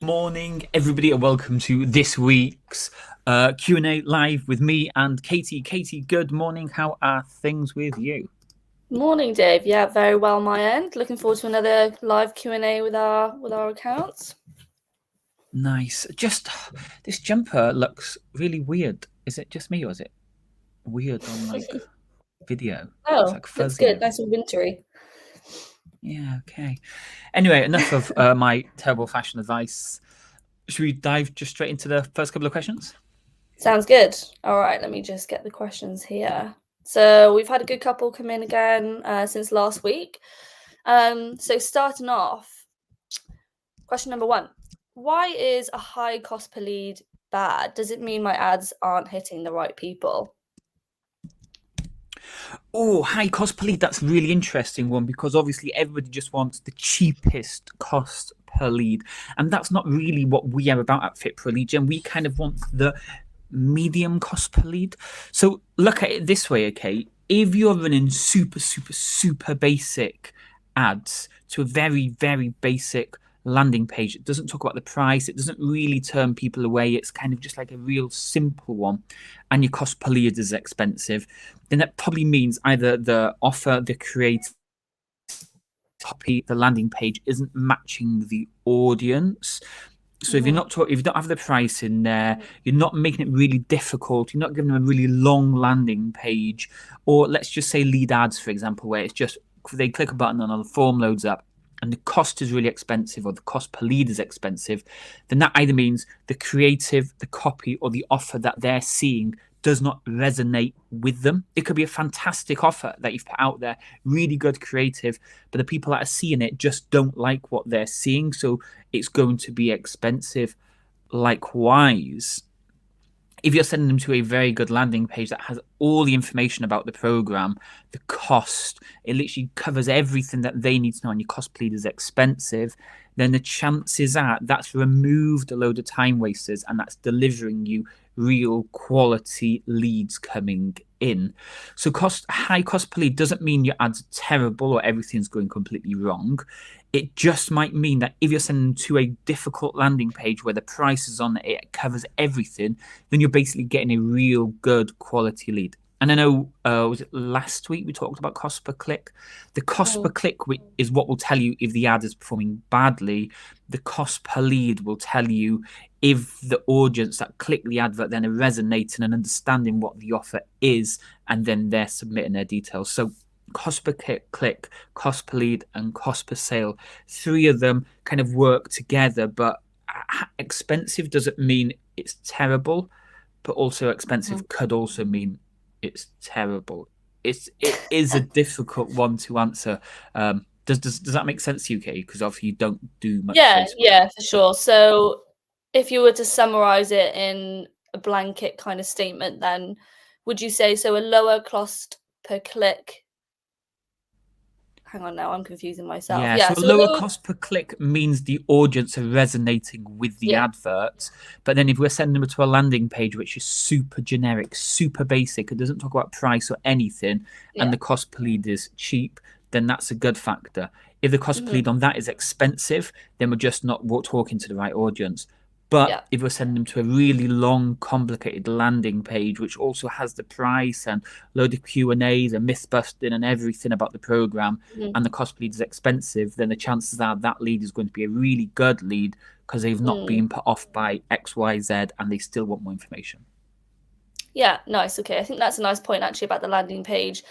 Morning, everybody, and welcome to this week's Q&A live with me and Katie. Katie, good morning. How are things with you? Morning, Dave. Yeah, very well my end. Looking forward to another live Q&A with our accounts. Nice. Just this jumper looks really weird. Is it just me, or is it weird on video? It's Oh, looks fuzzy. good. Nice and wintry. Yeah, okay. Anyway, enough of my terrible fashion advice. Should we dive just straight into the first couple of questions? Sounds good. All right, let me just get the questions here. So we've had a good couple come in again since last week. So starting off, question number 1. Why is a high cost per lead bad? Does it mean my ads aren't hitting the right people? Oh, high cost per lead. That's a really interesting one because obviously everybody just wants the cheapest cost per lead. And that's not really what we are about at Fit Pro Lead Gen. We kind of want the medium cost per lead. So look at it this way, okay? If you're running super basic ads to a very, very basic landing page, it doesn't talk about the price, it doesn't really turn people away, it's kind of just like a real simple one, and your cost per lead is expensive, then that probably means either the offer, the creative copy, the landing page isn't matching the audience. So if you're not if you don't have the price in there, you're not making it really difficult, you're not giving them a really long landing page, or let's just say lead ads, for example, where it's just they click a button and the form loads up and the cost is really expensive or the cost per lead is expensive, then that either means the creative, the copy, or the offer that they're seeing does not resonate with them. It could be a fantastic offer that you've put out there, really good creative, but the people that are seeing it just don't like what they're seeing, so it's going to be expensive. Likewise, if you're sending them to a very good landing page that has all the information about the program, the cost, it literally covers everything that they need to know, and your cost per lead is expensive, then the chances are that's removed a load of time wasters and that's delivering you real quality leads coming in. So high cost per lead doesn't mean your ads are terrible or everything's going completely wrong. It just might mean that if you're sending to a difficult landing page where the price is on it covers everything, then you're basically getting a real good quality lead. And I know, was it last week we talked about cost per click? The cost per click is what will tell you if the ad is performing badly. The cost per lead will tell you if the audience that click the advert then are resonating and understanding what the offer is, and then they're submitting their details. So cost per click, cost per lead, and cost per sale, 3 of them kind of work together, but expensive doesn't mean it's terrible, but also expensive could also mean it's terrible. It is a difficult one to answer. Does that make sense to you, Kate? Because obviously you don't do much. Yeah, for sure. So if you were to summarize it in a blanket kind of statement, then would you say a lower cost per click? Hang on now, I'm confusing myself. Yeah, so lower cost per click means the audience are resonating with the advert. But then if we're sending them to a landing page which is super generic, super basic, it doesn't talk about price or anything, and the cost per lead is cheap, then that's a good factor. If the cost per lead on that is expensive, then we're just not talking to the right audience. But if we're sending them to a really long, complicated landing page, which also has the price and load of Q&As and myth busting and everything about the program, and the cost per lead is expensive, then the chances are that lead is going to be a really good lead because they've not been put off by X, Y, Z, and they still want more information. Yeah, nice. Okay, I think that's a nice point actually about the landing page.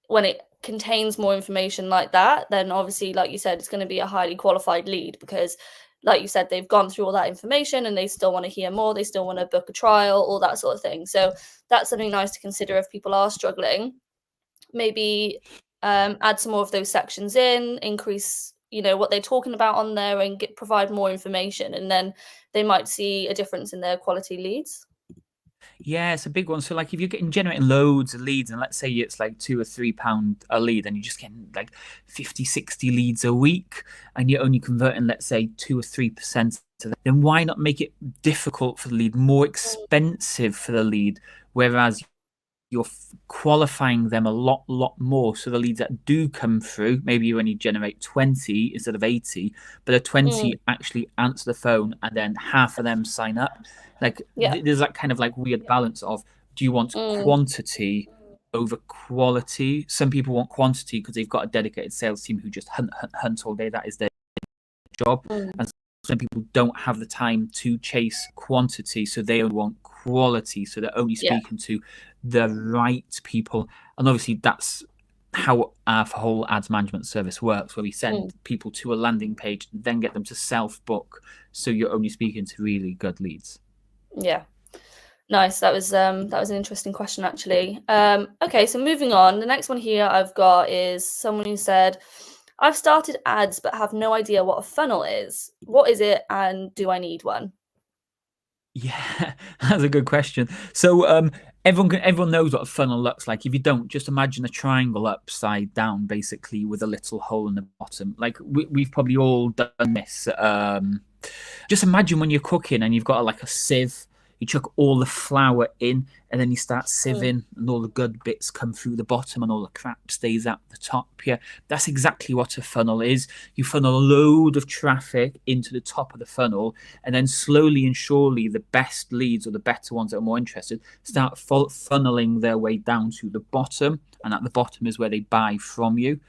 When it contains more information like that, then obviously, like you said, it's going to be a highly qualified lead because, like you said, they've gone through all that information and they still want to hear more. They still want to book a trial, all that sort of thing. So that's something nice to consider if people are struggling. Maybe add some more of those sections in, increase, what they're talking about on there, and provide more information, and then they might see a difference in their quality leads. Yeah, it's a big one. So like if you're generating loads of leads and let's say it's like £2 or £3 a lead and you're just getting like 50, 60 leads a week and you're only converting, let's say 2 or 3% to that, then why not make it difficult for the lead, more expensive for the lead? Whereas you're qualifying them a lot more. So the leads that do come through, maybe you only generate 20 instead of 80, but the 20 actually answer the phone, and then half of them sign up. Like there's that kind of like weird balance of, do you want quantity over quality? Some people want quantity because they've got a dedicated sales team who just hunt all day. That is their job. And some people don't have the time to chase quantity, so they only want quality, so they're only speaking to the right people. And obviously that's how our whole ads management service works, where we send people to a landing page, then get them to self-book, so you're only speaking to really good leads. Yeah. Nice. That was an interesting question, actually. Okay, so moving on. The next one here I've got is someone who said, I've started ads but have no idea what a funnel is. What is it, and do I need one? Yeah, that's a good question. So everyone knows what a funnel looks like. If you don't, just imagine a triangle upside down, basically, with a little hole in the bottom. Like we've probably all done this. Just imagine when you're cooking and you've got like a sieve. You chuck all the flour in, and then you start sieving, and all the good bits come through the bottom, and all the crap stays at the top. Yeah, that's exactly what a funnel is. You funnel a load of traffic into the top of the funnel, and then slowly and surely, the best leads, or the better ones that are more interested, start funneling their way down to the bottom, and at the bottom is where they buy from you.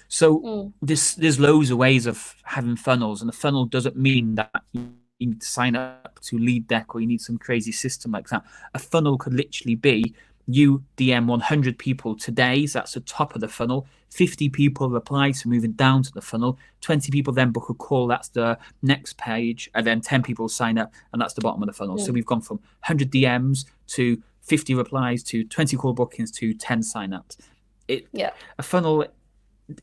So there's loads of ways of having funnels, and a funnel doesn't mean that you need to sign up to LeadDeck or you need some crazy system like that. A funnel could literally be you DM 100 people today, so that's the top of the funnel. 50 people reply, so moving down to the funnel. 20 people then book a call, that's the next page, and then 10 people sign up, and that's the bottom of the funnel. So we've gone from 100 DMs to 50 replies to 20 call bookings to 10 sign-ups. A funnel,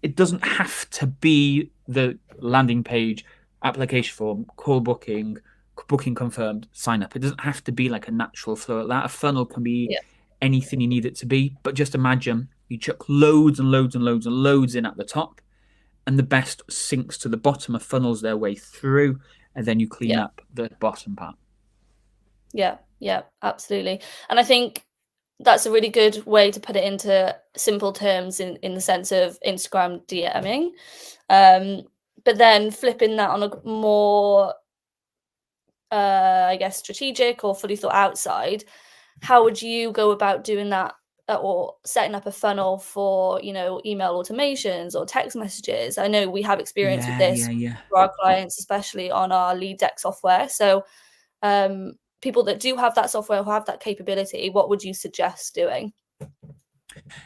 it doesn't have to be the landing page, application form, call booking, booking confirmed, sign up. It doesn't have to be like a natural flow like that. A funnel can be anything you need it to be, but just imagine you chuck loads and loads and loads and loads in at the top, and the best sinks to the bottom of funnels their way through, and then you clean up the bottom part. Yeah, absolutely. And I think that's a really good way to put it into simple terms in the sense of Instagram DMing. But then flipping that on a more, I guess, strategic or fully thought out side, how would you go about doing that, or setting up a funnel for, email automations or text messages? I know we have experience with this for our clients, especially on our LeadDeck software. So people that do have that software, who have that capability, what would you suggest doing?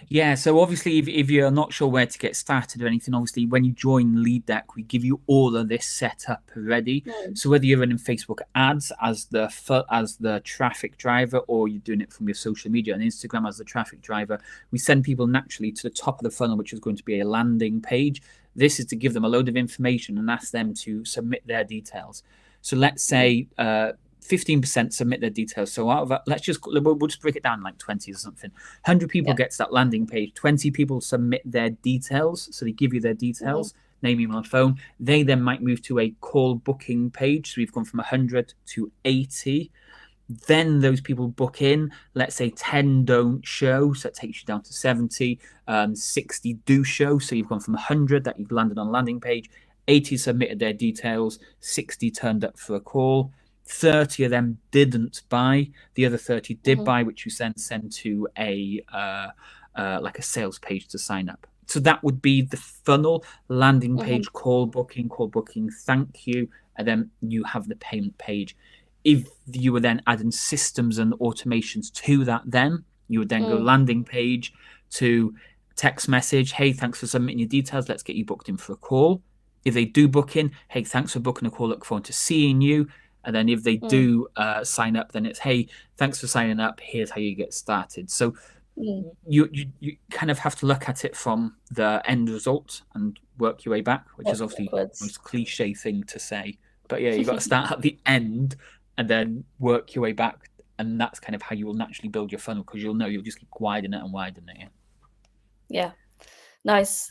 Yeah, so obviously, if you're not sure where to get started or anything, obviously, when you join LeadDeck, we give you all of this set up already. So whether you're running Facebook ads as the traffic driver, or you're doing it from your social media and Instagram as the traffic driver, we send people naturally to the top of the funnel, which is going to be a landing page. This is to give them a load of information and ask them to submit their details. So let's say 15% submit their details. So out of that, we'll just break it down like 20 or something. 100 people gets that landing page. 20 people submit their details. So they give you their details, name, email, and phone. They then might move to a call booking page. So we've gone from 100 to 80. Then those people book in. Let's say 10 don't show, so that takes you down to 70. 60 do show, so you've gone from 100 that you've landed on a landing page. 80 submitted their details. 60 turned up for a call. 30 of them didn't buy. The other 30 did buy, which you then send to a like a sales page to sign up. So that would be the funnel: landing page, call booking, thank you, and then you have the payment page. If you were then adding systems and automations to that, then you would then go landing page to text message, hey, thanks for submitting your details, let's get you booked in for a call. If they do book in, hey, thanks for booking a call, look forward to seeing you. And then if they do sign up, then it's, hey, thanks for signing up, here's how you get started. So you kind of have to look at it from the end result and work your way back, which is obviously the most cliche thing to say. But yeah, you've got to start at the end and then work your way back. And that's kind of how you will naturally build your funnel, because you'll just keep widening it and widening it. Yeah. Nice.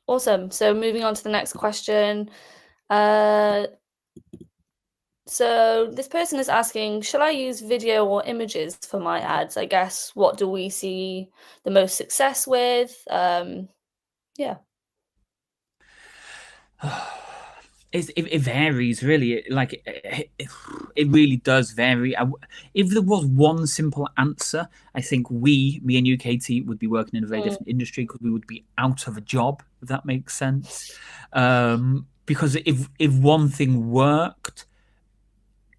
Awesome. So moving on to the next question. So this person is asking, shall I use video or images for my ads? I guess, what do we see the most success with? Yeah. It varies really. It really does vary. If there was one simple answer, I think me and UKT, would be working in a very Mm, different industry because we would be out of a job. If that makes sense. Because if one thing worked,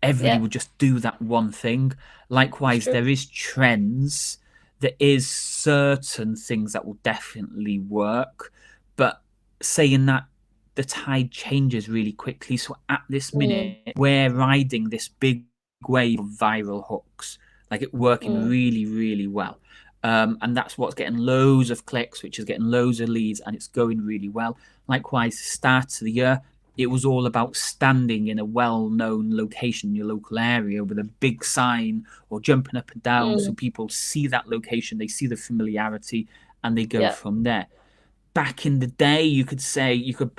everybody yeah, would just do that one thing. it's Likewise, true. there is trends. There is certain things that will definitely work, but saying that, the tide changes really quickly. So at this Mm, minute, we're riding this big wave of viral hooks, like it working mm, really, really well. And that's what's getting loads of clicks, which is getting loads of leads, and it's going really well. Likewise, start of the year, it was all about standing in a well-known location in your local area with a big sign or jumping up and down so mm, people see that location, they see the familiarity, and they go yeah. from there. Back in the day, you could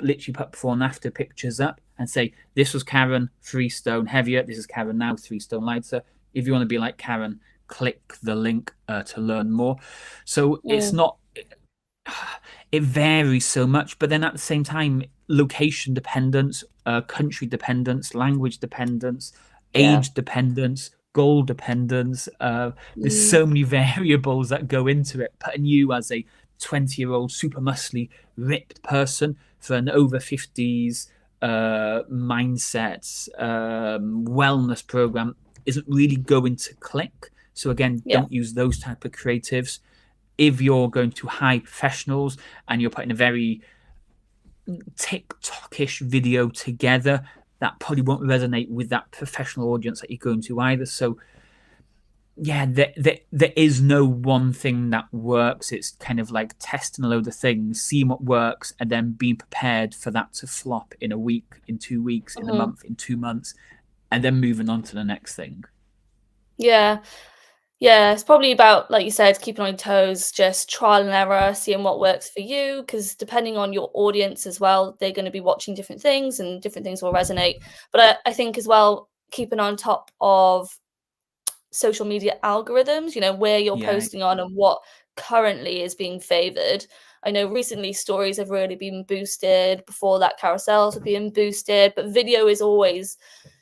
literally put before and after pictures up and say, this was Karen 3 stone heavier, this is Karen now 3 stone lighter. If you want to be like Karen, click the link to learn more. So it's Mm, not, it varies so much, but then at the same time, location dependence, country dependence, language dependence, yeah. age dependence, goal dependence. There's Mm, so many variables that go into it. Putting you as a 20-year-old super muscly ripped person for an over 50s mindset wellness program isn't really going to click. So again, yeah. don't use those type of creatives. If you're going to hire professionals and you're putting a very TikTok-ish video together, that probably won't resonate with that professional audience that you're going to either. So yeah, there is no one thing that works. It's kind of like testing a load of things, seeing what works, and then being prepared for that to flop in a week, in 2 weeks, in a Mhm. month, in 2 months, and then moving on to the next thing. Yeah. Yeah, it's probably about, like you said, keeping on your toes, just trial and error, seeing what works for you. Because depending on your audience as well, they're gonna be watching different things and different things will resonate. But I think as well, keeping on top of social media algorithms, where you're Yeah, posting on and what currently is being favored. I know recently stories have really been boosted. Before that, carousels are being boosted, but video is always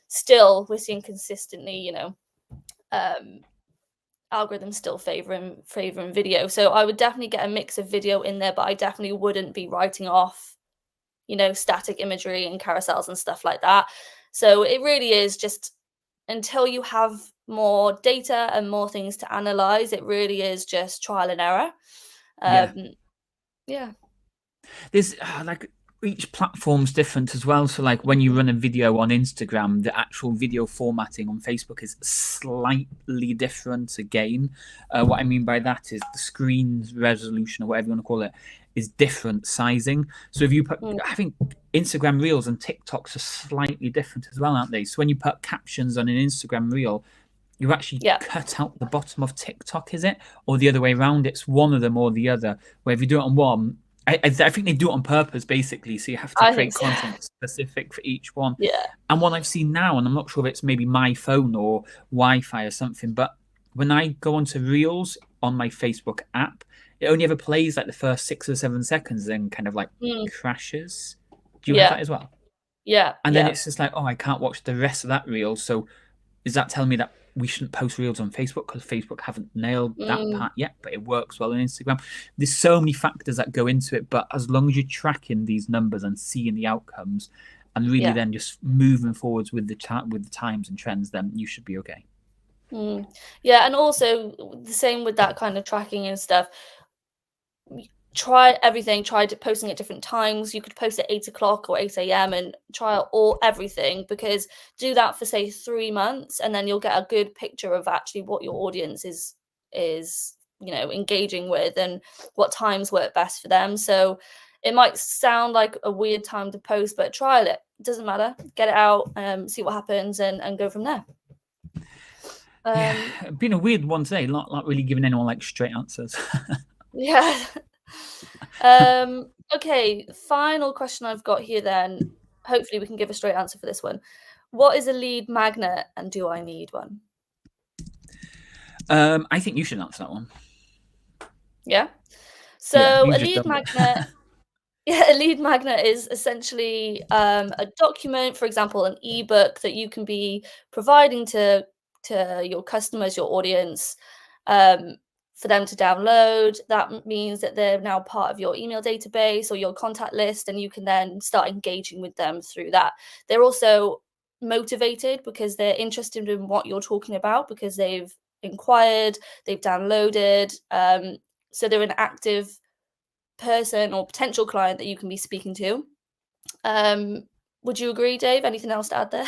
still, we're seeing consistently, um, algorithms still favoring video. So I would definitely get a mix of video in there, but I definitely wouldn't be writing off, static imagery and carousels and stuff like that. So it really is just, until you have more data and more things to analyze, it really is just trial and error. yeah. Um, yeah. There's like each platform's different as well. So like when you run a video on Instagram, the actual video formatting on Facebook is slightly different again. What I mean by that is the screen resolution or whatever you want to call it is different sizing. So if you put, Mm, I think Instagram Reels and TikToks are slightly different as well, aren't they? So when you put captions on an Instagram Reel, you actually yeah. cut out the bottom of TikTok, is it? Or the other way around? It's one of them or the other. Where if you do it on one, I think they do it on purpose, basically. So you have to I think create so. content specific for each one. Yeah. And what I've seen now, and I'm not sure if it's maybe my phone or Wi-Fi or something, but when I go onto Reels on my Facebook app, it only ever plays like the first 6 or 7 seconds, then kind of like Mm, crashes. Do you have yeah. that as well? Yeah. And then Yeah. it's just like, oh, I can't watch the rest of that reel. So is that telling me that we shouldn't post reels on Facebook because Facebook haven't nailed that Mm, part yet, but it works well on Instagram? There's so many factors that go into it, but as long as you're tracking these numbers and seeing the outcomes, and really yeah. then just moving forwards with the with the times and trends, then you should be okay. Mm. Yeah. And also the same with that kind of tracking and stuff. Try everything, posting at different times. You could post at 8 o'clock or 8 a.m. and try out everything, because do that for say 3 months and then you'll get a good picture of actually what your audience is engaging with and what times work best for them. So it might sound like a weird time to post, but trial it. It doesn't matter. Get it out, see what happens, and go from there. Yeah, Um, it's been a weird one today, not really giving anyone like straight answers. yeah. Okay, final question I've got here then. Hopefully we can give a straight answer for this one. What is a lead magnet, and do I need one? I think you should answer that one. Yeah. Yeah, So you've a just lead done it. magnet, yeah, a lead magnet is essentially a document, for example, an ebook that you can be providing to your customers, your audience, um, for them to download. That means that they're now part of your email database or your contact list, and you can then start engaging with them through that. They're also motivated because they're interested in what you're talking about because they've inquired, they've downloaded, so they're an active person or potential client that you can be speaking to. Um, would you agree, Dave? Anything else to add there?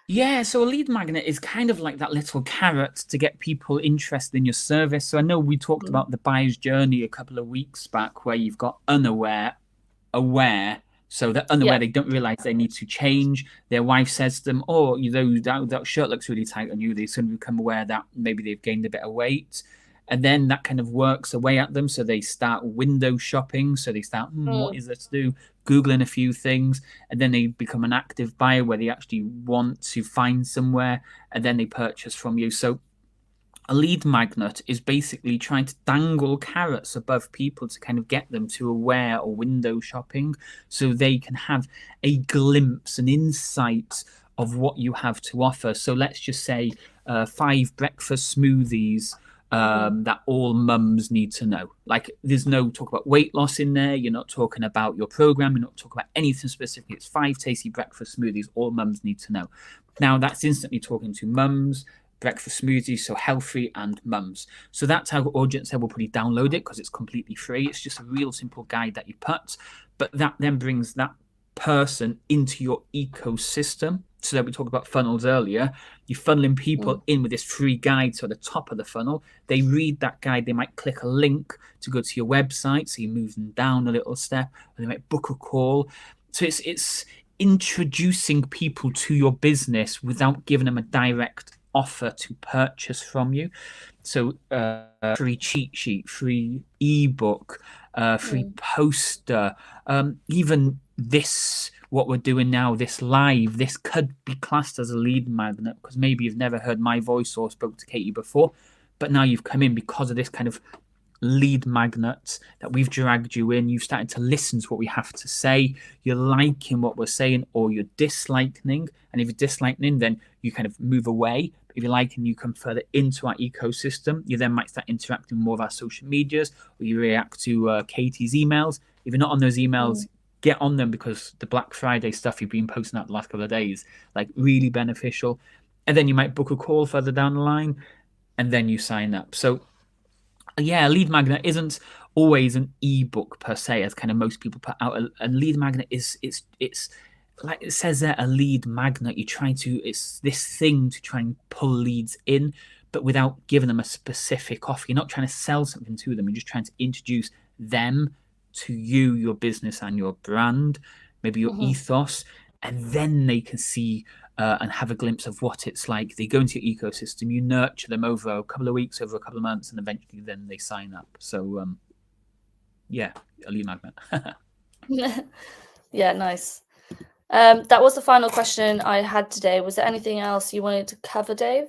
Yeah, so a lead magnet is kind of like that little carrot to get people interested in your service. So I know we talked Mm, about the buyer's journey a couple of weeks back, where you've got unaware, aware. So they're yeah. unaware, they don't realize they need to change. Their wife says to them, "Oh, you know, that shirt looks really tight on you." They suddenly become aware that maybe they've gained a bit of weight. And then that kind of works away at them. So they start window shopping. So they start, what Mm, is there to do? Googling a few things. And then they become an active buyer where they actually want to find somewhere. And then they purchase from you. So a lead magnet is basically trying to dangle carrots above people to kind of get them to aware or window shopping so they can have a glimpse, an insight of what you have to offer. So let's just say 5 breakfast smoothies mhm, that all mums need to know. Like, there's no talk about weight loss in there. You're not talking about your program. You're not talking about anything specific. It's 5 tasty breakfast smoothies all mums need to know. Now, that's instantly talking to mums, breakfast smoothies, so healthy, and mums. So that's how audience will probably download it because it's completely free. It's just a real simple guide that you put, but that then brings that person into your ecosystem. So that we talked about funnels earlier. You're funneling mm, people in with this free guide. So at the top of the funnel, they read that guide. They might click a link to go to your website. So you move them down a little step, and they might book a call. So it's introducing people to your business without giving them a direct offer to purchase from you. So free cheat sheet, free ebook, free mm. poster, even this, what we're doing now, this live, this could be classed as a lead magnet because maybe you've never heard my voice or spoke to Katie before, but now you've come in because of this kind of lead magnets that we've dragged you in. You've started to listen to what we have to say. You're liking what we're saying, or you're disliking. And if you're disliking, then you kind of move away. But if you're liking, you come further into our ecosystem. You then might start interacting with more of our social medias, or you react to Katie's emails. If you're not on those emails, Mm. get on them because the Black Friday stuff you've been posting out the last couple of days, like really beneficial. And then you might book a call further down the line, and then you sign up. So yeah, a lead magnet isn't always an ebook per se, as kind of most people put out. A lead magnet is it's like it says there, a lead magnet. You try to it's this thing to try and pull leads in, but without giving them a specific offer. You're not trying to sell something to them. You're just trying to introduce them to you, your business, and your brand, maybe your Mhm. ethos, and then they can see and have a glimpse of what it's like. They go into your ecosystem, you nurture them over a couple of weeks, over a couple of months, and eventually then they sign up. So, yeah, a lead magnet. Yeah, nice. That was the final question I had today. Was there anything else you wanted to cover, Dave?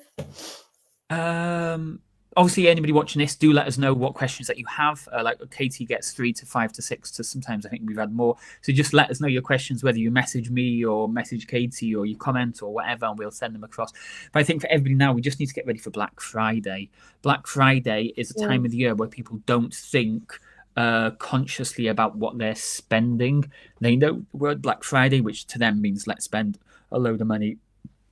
um, Obviously, anybody watching this, do let us know what questions that you have. Like Katie gets 3 to 5 to 6 to sometimes I think we've had more. So just let us know your questions, whether you message me or message Katie or you comment or whatever, and we'll send them across. But I think for everybody now, we just need to get ready for Black Friday. Black Friday is a time Mm, of the year where people don't think consciously about what they're spending. They know the word Black Friday, which to them means let's spend a load of money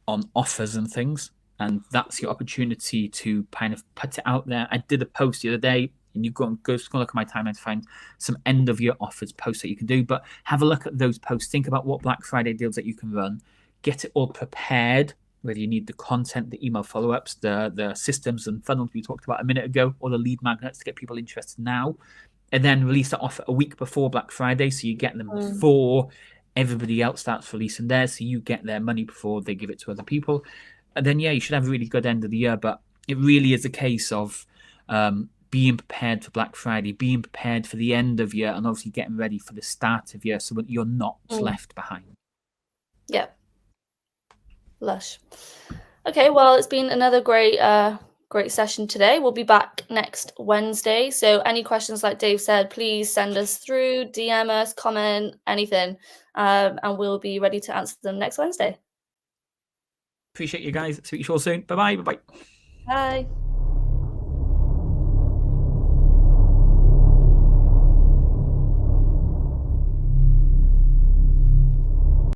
on offers and things. And that's your opportunity to kind of put it out there. I did a post the other day, and you go look at my timeline to find some end of year offers posts that you can do. But have a look at those posts. Think about what Black Friday deals that you can run. Get it all prepared. Whether you need the content, the email follow ups, the systems and funnels we talked about a minute ago, or the lead magnets to get people interested now, and then release that offer a week before Black Friday, so you get them mm. before everybody else starts releasing theirs, so you get their money before they give it to other people. And then yeah, you should have a really good end of the year. But it really is a case of being prepared for Black Friday, being prepared for the end of year, and obviously getting ready for the start of year so that you're not Mm. left behind. Yeah. Lush. Okay, well, it's been another great session today. We'll be back next Wednesday. So any questions, like Dave said, please send us through, DM us, comment, anything, and we'll be ready to answer them next Wednesday. Appreciate you guys. See you all soon. Bye-bye. Bye-bye. Bye.